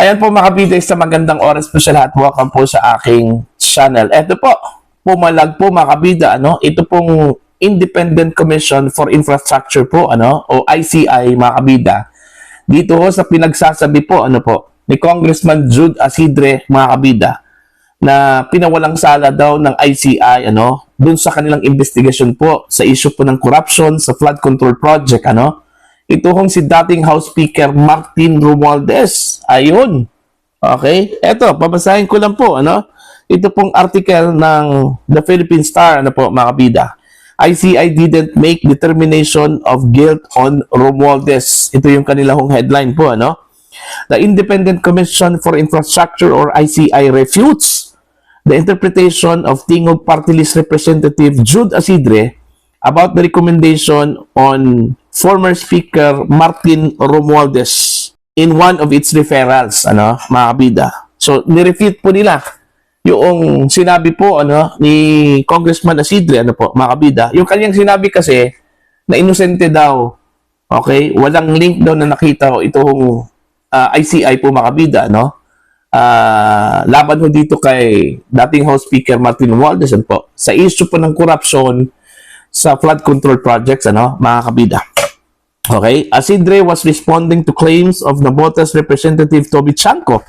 Ayan po mga kabida, sa magandang oras po sa lahat. Welcome po sa aking channel. Ito po, pumalag po mga kabida, ito pong Independent Commission for Infrastructure po, o ICI mga kabida. Dito ho sa pinagsasabi po, ni Congressman Jude Asidre mga kabida, na pinawalang sala daw ng ICI, dun sa kanilang investigasyon po sa issue po ng corruption sa flood control project, Ito hong si dating House Speaker Martin Romualdez. Ayun. Okay? Eto, babasahin ko lang po, Ito pong article ng The Philippine Star, mga kabida. ICI didn't make determination of guilt on Romualdez. Ito yung kanilang headline po, The Independent Commission for Infrastructure or ICI refutes the interpretation of Tingog Party List Representative Jude Asidre about the recommendation on former Speaker Martin Romualdez in one of its referrals, mga kabida. So, nirefute po nila yung sinabi po, ni Congressman Asidre, mga kabida. Yung kanyang sinabi kasi, na inosente daw, okay? Walang link daw na nakita ko itong ICI po, mga kabida, laban ho dito kay dating House Speaker Martin Romualdez, sa issue po ng corruption sa flood control projects, mga kabida. Okay, Asidre was responding to claims of Nabotas Representative Toby Chanco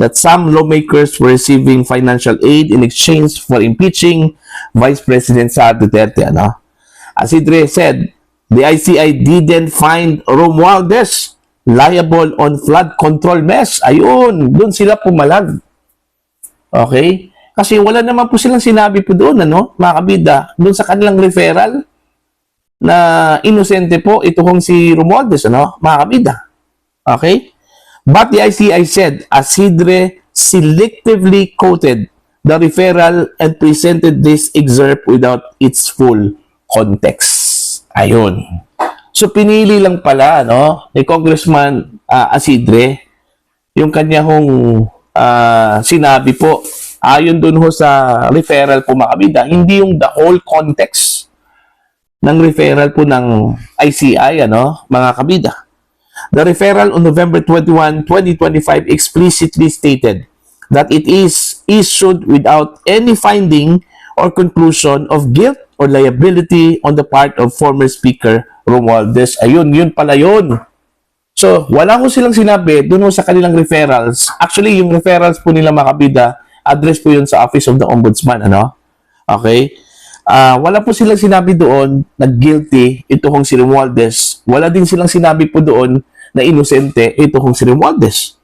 that some lawmakers were receiving financial aid in exchange for impeaching Vice President Sara Duterte. Asidre said the ICI didn't find Romualdez liable on flood control mess. Ayun, doon sila pumalag. Okay? Kasi wala naman po silang sinabi po doon, mga kabida, doon sa kanilang referral na inosente po ito kong si Romualdez, mga kabida. Okay? But the ICI said Asidre selectively quoted the referral and presented this excerpt without its full context. Ayun. So, pinili lang pala, ni Congressman Asidre yung kanyang sinabi po ayon dun ho sa referral po, mga kabida, hindi yung the whole context ng referral po ng ICI, mga kabida. The referral on November 21, 2025 explicitly stated that it is issued without any finding or conclusion of guilt or liability on the part of former Speaker Romualdez. Ayun, yun pala yun. So, wala ko silang sinabi dun sa kanilang referrals. Actually, yung referrals po nila, mga kabida, address po yun sa Office of the Ombudsman, Okay? Wala po silang sinabi doon na guilty ito kong si Romualdez. Wala din silang sinabi po doon na inosente ito kong si Romualdez.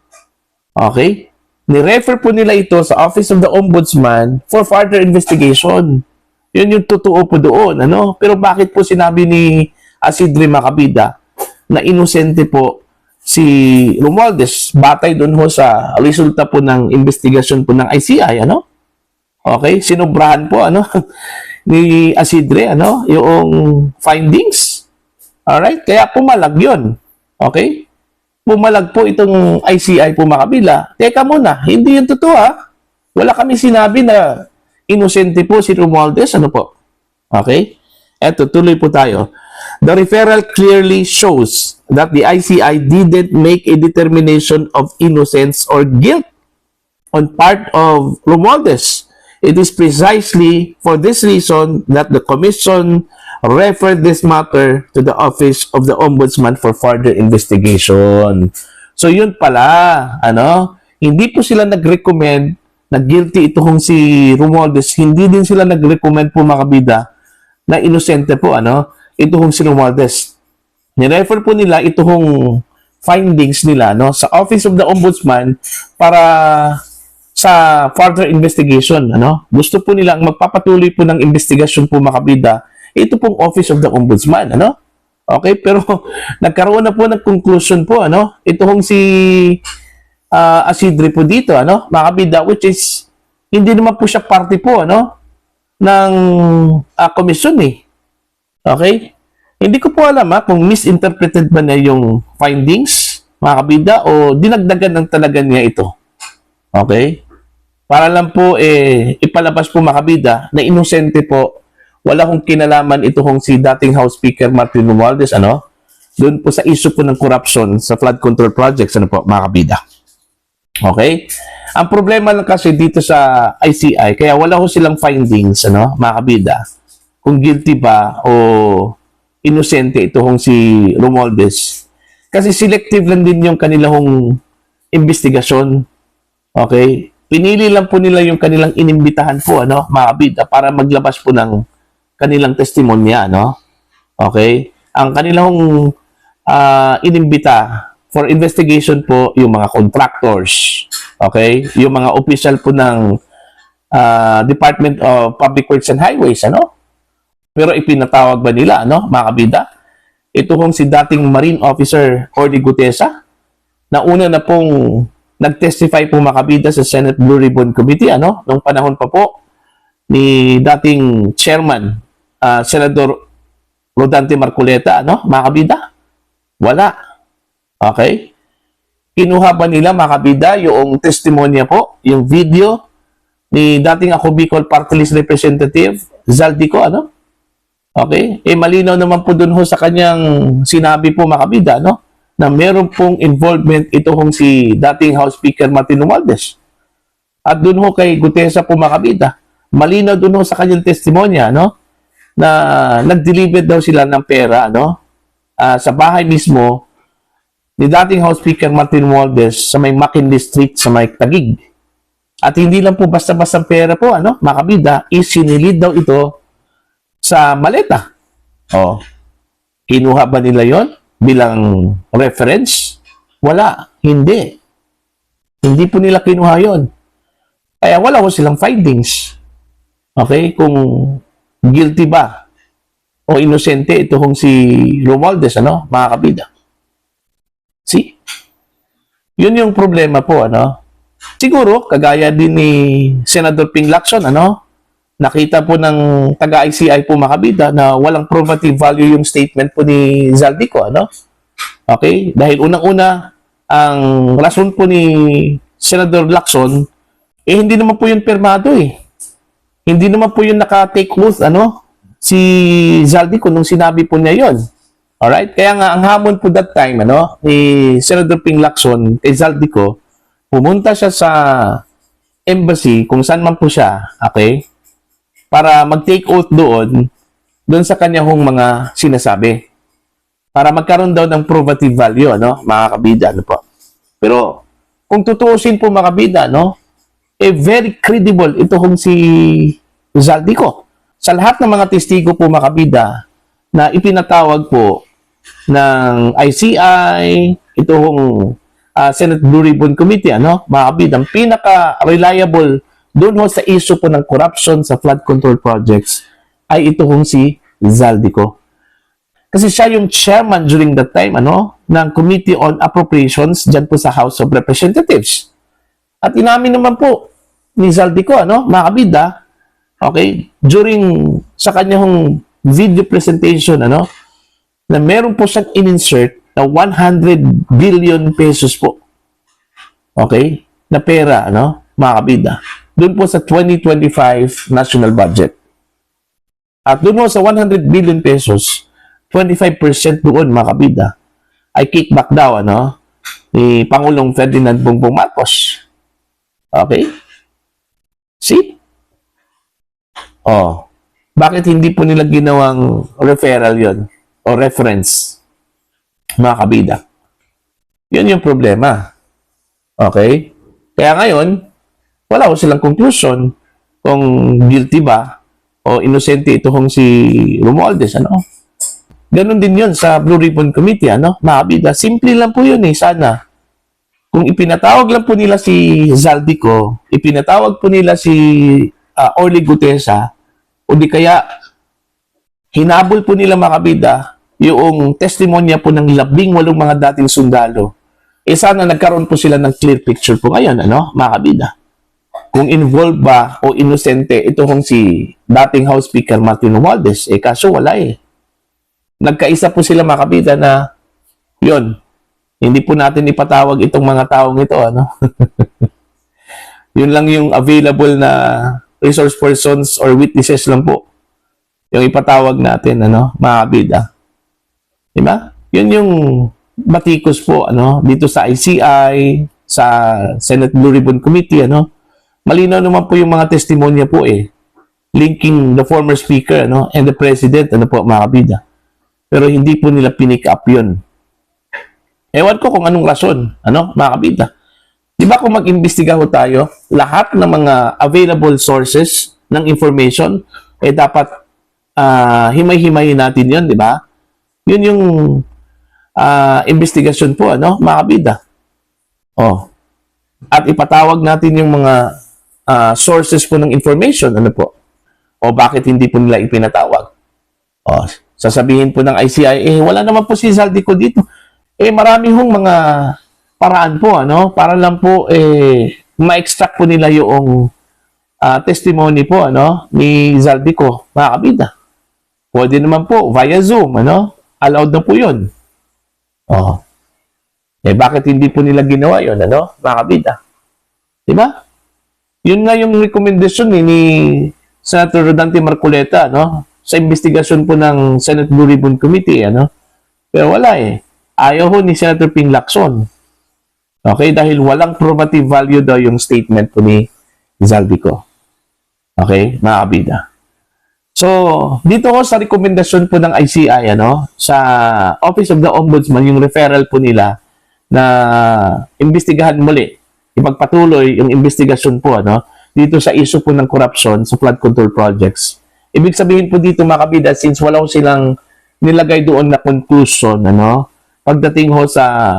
Okay? Ni-refer po nila ito sa Office of the Ombudsman for further investigation. Yun yung totoo po doon. Pero bakit po sinabi ni Asidre, mga kabida, na inosente po si Romualdez batay doon ho sa resulta po ng investigasyon po ng ICI, Okay? Sinobrahan po, ni Asidre, yung findings. Alright? Kaya pumalag yun. Okay? Pumalag po itong ICI po, mga kabila. Teka muna, hindi yun totoo, Wala kami sinabi na inosente po si Romualdez, Okay? Eto, tuloy po tayo. The referral clearly shows that the ICI didn't make a determination of innocence or guilt on part of Romualdez. It is precisely for this reason that the Commission referred this matter to the Office of the Ombudsman for further investigation. So, yun pala, hindi po sila nag-recommend na guilty ito kung si Romualdez. Hindi din sila nag-recommend po, mga kabida, na inosente po, ito kung si Romualdez. Ni-refer po nila ito kung findings nila, sa Office of the Ombudsman para sa further investigation, Gusto po nilang magpapatuloy po ng investigasyon po, mga kabida, ito pong Office of the Ombudsman, Okay, pero nagkaroon na po ng conclusion po, Ito pong si Asidre po dito, mga kabida, which is hindi naman po siya party po, ng komisyon, Okay? Hindi ko po alam, kung misinterpreted ba na yung findings, mga kabida, o dinagdagan ng talaga niya ito. Okay? Para lang po ipalabas po, mga kabida, na inosente po, wala kong kinalaman ito kung si dating House Speaker Martin Romualdez, doon po sa issue po ng corruption sa flood control projects, mga kabida. Okay? Ang problema lang kasi dito sa ICI, kaya wala ko silang findings, mga kabida, kung guilty ba o inosente ito kung si Romualdez. Kasi selective lang din yung kanilang investigasyon. Okay? Pinili lang po nila yung kanilang inimbitahan po, mga kabida, para maglabas po ng kanilang testimonya, Okay? Ang kanilang inimbita for investigation po yung mga contractors, okay? Yung mga official po ng Department of Public Works and Highways, Pero ipinatawag ba nila, mga kabida? Ito kung si dating Marine Officer Orly Gutesa, na una na pong nag-testify po mga kabida sa Senate Blue Ribbon Committee, nung panahon pa po ni dating Chairman, Senador Rodante Marcoleta, mga kabida? Wala. Okay? Kinuha ba nila, mga kabida, yung testimonya po, yung video ni dating ako Bicol Party List Representative, Zaldico, Okay? Malinaw naman po dun sa kanyang sinabi po, mga kabida, na meron pong involvement ito si dating House Speaker Martin Romualdez. At dun kay Gutesa po, mga kabida, malinaw dun sa kanyang testimonya, na nag-deliver daw sila ng pera, sa bahay mismo ni dating House Speaker Martin Romualdez sa may McKinley Street sa may Taguig. At hindi lang po basta-basta pera po, mga kabida, isinilid daw ito sa maleta. Kinuha ba nila yon bilang reference? Wala. Hindi. Hindi po nila kinuha yon. Kaya wala ko silang findings. Okay? Kung guilty ba o inosente ito si Romualdez, mga kabida. See? Yun yung problema po, Siguro, kagaya din ni Senador Ping Lacson, nakita po ng taga-ICI po, mga kabida, na walang probative value yung statement po ni Zaldico, Okay? Dahil unang-una, ang rason po ni Senador Lacson, hindi naman po yun permado, Hindi naman po yun naka-take oath, si Zaldico nung sinabi po niya yun. Alright? Kaya nga, ang hamon po that time, ni Senator Ping Lacson kay Zaldico, pumunta siya sa embassy, kung saan man po siya, okay? Para mag-take oath doon sa kanya mga sinasabi. Para magkaroon daw ng probative value, mga kabida, po. Pero, kung tutuusin po, mga kabida, very credible ito si Zaldico. Sa lahat ng mga testigo po, mga kabida, na ipinatawag po ng ICI, ito Senate Blue Ribbon Committee, mga kabida, ang pinaka-reliable doon sa issue po ng corruption sa flood control projects ay ito si Zaldico. Kasi siya yung chairman during that time, ng Committee on Appropriations dyan po sa House of Representatives. At inamin naman po ni Zaldico, mga kabida, okay, during sa kanyang video presentation, na meron po siyang in-insert na 100 billion pesos po. Okay? Na pera, mga kabida. Doon po sa 2025 national budget. At doon po sa 100 billion pesos, 25% doon, mga kabida, ay kickback daw, ni Pangulong Ferdinand Bongbong Marcos. Okay? See? Bakit hindi po nila ginawang referral yon o reference, mga kabida? Yun yung problema. Okay? Kaya ngayon, wala ko silang conclusion kung guilty ba o inosente ito si Romualdez, Ganon din yun sa Blue Ribbon Committee, mga kabida. Simple lang po yun, sana. Kung ipinatawag lang po nila si Zaldico, ipinatawag po nila si Orly Gutesa, o di kaya hinabol po nila, mga kabida, yung testimonya po ng 18 mga dating sundalo, sana nagkaroon po sila ng clear picture po ngayon, mga kabida. Kung involved ba o inosente ito si dating House Speaker Martin Romualdez, kaso wala Nagkaisa po sila, mga kabida, na yun, hindi po natin ipatawag itong mga taong ito, Yun lang yung available na resource persons or witnesses lang po yung ipatawag natin, mga kabida. Diba? Yun yung batikos po, dito sa ICI, sa Senate Blue Ribbon Committee, ano, malinaw naman po yung mga testimonya po linking the former speaker, ano, and the president, ano po, mga kabida. Pero hindi po nila pinick up yun. Ewan ko kung anong rason, ano, mga kabida. Di ba kung mag-imbestiga ho tayo, lahat ng mga available sources ng information, dapat himay-himayin natin yun, di ba? Yun yung investigasyon po, ano, mga kabida. Oh. At ipatawag natin yung mga sources po ng information, ano po? O bakit hindi po nila ipinatawag? O, sasabihin po ng ICI, wala naman po si Zaldico dito. Marami hong mga paraan po, ano? Para lang po, ma-extract po nila yung testimony po, ano? Ni Zaldico, mga kabida. Pwede naman po, via Zoom, ano? Allowed na po yun. O, bakit hindi po nila ginawa yun, ano? Mga kabida. Diba? Yun nga yung recommendation ni Senator Rodante Marcoleta, no? Sa investigasyon po ng Senate Blue Ribbon Committee, ano? Pero wala Ayaw ho ni Senator Ping Lacson. Okay? Dahil walang probative value daw yung statement po ni Zaldico. Okay? Mga kabida. So, dito ho sa rekomendasyon po ng ICI, ano? Sa Office of the Ombudsman, yung referral po nila na imbestigahan muli, ipagpatuloy yung investigasyon po, ano, dito sa issue po ng corruption sa flood control projects. Ibig sabihin po dito, mga kabida, since wala silang nilagay doon na conclusion, ano, pagdating ho sa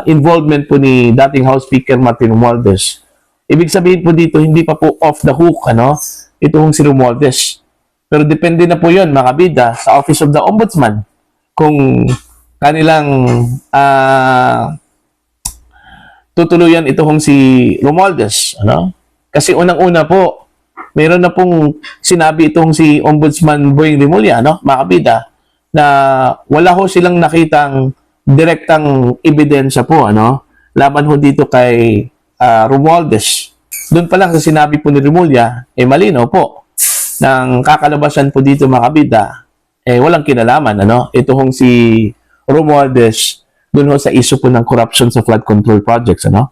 involvement po ni dating House Speaker Martin Romualdez, ibig sabihin po dito, hindi pa po off the hook, ano, itong si Romualdez. Pero depende na po yun, mga kabida, sa Office of the Ombudsman, kung kanilang tutuluyan itong si Romualdez, ano? Kasi unang-una po, mayroon na pong sinabi itong si Ombudsman Boying Rimulya, ano, mga kabida, na wala ho silang nakitang direktang ebidensya po, ano, laban ho dito kay Romualdez. Doon pa lang sa sinabi po ni Rimulya, malinaw po, ng kakalabasan po dito, mga kabida, walang kinalaman, ano, itong si Romualdez doon ho sa issue po ng corruption sa flood control projects, ano?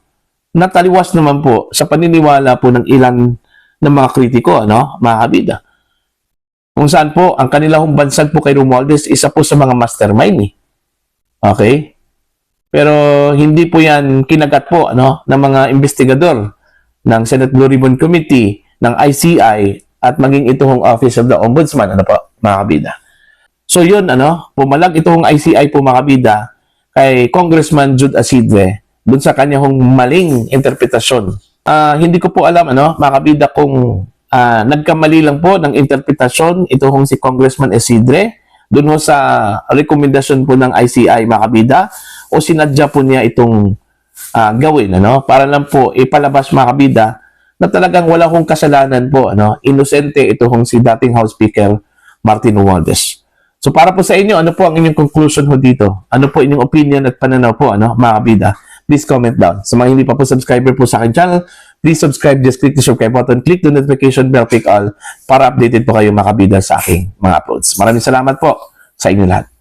Nataliwas naman po sa paniniwala po ng ilan ng mga kritiko, ano, mga kabida. Kung saan po, ang kanilang bansag po kay Romualdez, isa po sa mga mastermind, Okay? Pero hindi po yan kinagat po, ano, ng mga investigador ng Senate Blue Ribbon Committee, ng ICI, at maging itong Office of the Ombudsman, ano po, mga kabida. So yun, ano, pumalag itong ICI po, mga kabida, kay Congressman Jude Asidre dun sa kanyang maling interpretasyon. Hindi ko po alam, ano, mga kabida, kung nagkamali lang po ng interpretasyon itong si Congressman Asidre dun ho sa rekomendasyon po ng ICI, mga kabida, o sinadya po niya itong gawin, ano, para lang po ipalabas, mga kabida, na talagang wala kong kasalanan po, ano, inosente itong si dating House Speaker Martin Romualdez. So para po sa inyo, ano po ang inyong conclusion ho dito? Ano po inyong opinion at pananaw po, ano, mga kabida? Please comment down. Sa mga hindi pa po subscriber po sa akin channel, please subscribe, just click the subscribe button, click the notification bell, click all para updated po kayo, mga kabida, sa aking mga uploads. Maraming salamat po sa inyo lahat.